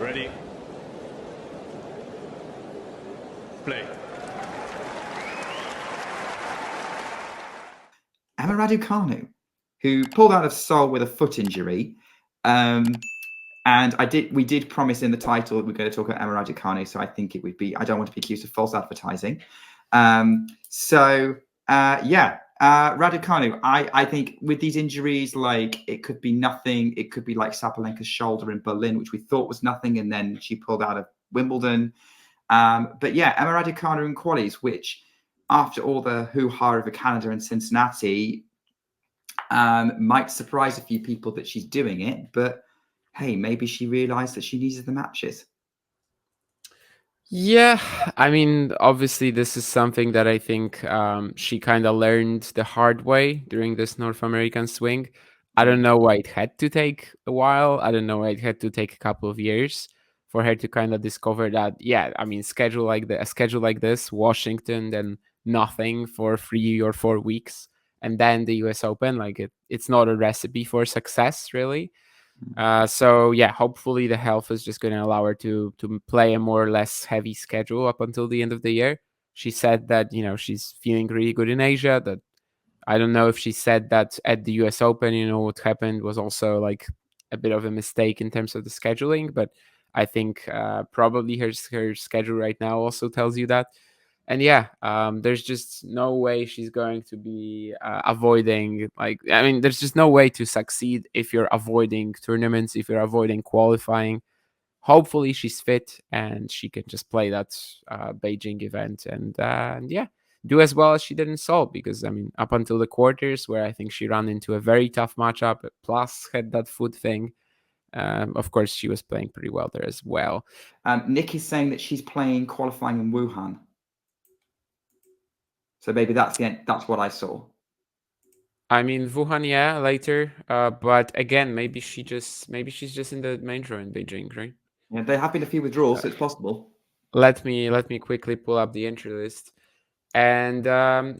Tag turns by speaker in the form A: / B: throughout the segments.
A: Ready? Play.
B: Emma Raducanu, who pulled out of Seoul with a foot injury. And we did promise in the title that we're going to talk about Emma Raducanu, so I think it would be, I don't want to be accused of false advertising. Raducanu, I think with these injuries, like it could be nothing. It could be like Sabalenka's shoulder in Berlin, which we thought was nothing, and then she pulled out of Wimbledon. But yeah, Emma Raducanu in qualies, which after all the hoo-ha over Canada and Cincinnati, might surprise a few people that she's doing it, but hey, maybe she realized that she needed the matches.
C: Yeah, I mean, obviously, this is something that I think she kind of learned the hard way during this North American swing. I don't know why it had to take a while. I don't know why it had to take a couple of years for her to kind of discover that. Yeah, I mean, a schedule like this, Washington, then nothing for 3 or 4 weeks, and then the U.S. Open. Like it's not a recipe for success, really. So yeah, hopefully the health is just going to allow her to play a more or less heavy schedule up until the end of the year. She said that she's feeling really good in Asia. That I don't know if she said that at the U.S. Open. What happened was also like a bit of a mistake in terms of the scheduling, but I think probably her schedule right now also tells you that. And yeah, there's just no way she's going to be avoiding. Like, I mean, there's just no way to succeed if you're avoiding tournaments, if you're avoiding qualifying. Hopefully, she's fit and she can just play that Beijing event and yeah, do as well as she did in Seoul. Because I mean, up until the quarters, where I think she ran into a very tough matchup, plus had that foot thing. Of course, she was playing pretty well there as well.
B: Nick is saying that she's playing qualifying in Wuhan. So maybe that's what I saw.
C: I mean, Wuhan, yeah, later. But again, maybe she's just in the main draw in Beijing, right?
B: Yeah, there have been a few withdrawals, so it's possible.
C: Let me quickly pull up the entry list. And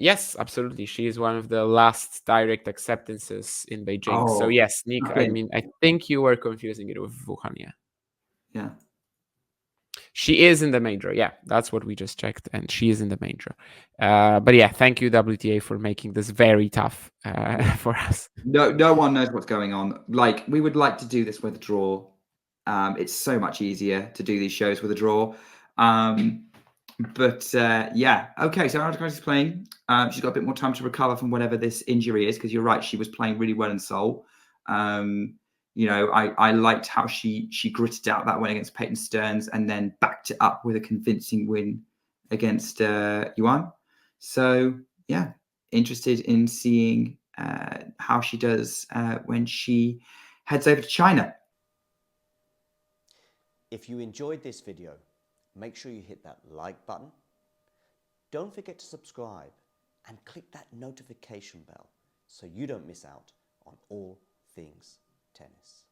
C: yes, absolutely, she is one of the last direct acceptances in Beijing. So yes, Nick, I mean, I think you were confusing it with Wuhan, yeah.
B: Yeah.
C: She is in the main draw. Yeah, that's what we just checked, and she is in the main draw. But yeah, thank you WTA for making this very tough for us.
B: No one knows what's going on. Like, we would like to do this with a draw. It's so much easier to do these shows with a draw. Yeah, okay. So Ariana is playing. She's got a bit more time to recover from whatever this injury is, because you're right, she was playing really well in Seoul. I liked how she gritted out that win against Peyton Stearns and then backed it up with a convincing win against Yuan. So yeah, interested in seeing how she does when she heads over to China.
D: If you enjoyed this video, make sure you hit that like button. Don't forget to subscribe and click that notification bell so you don't miss out on all things tennis.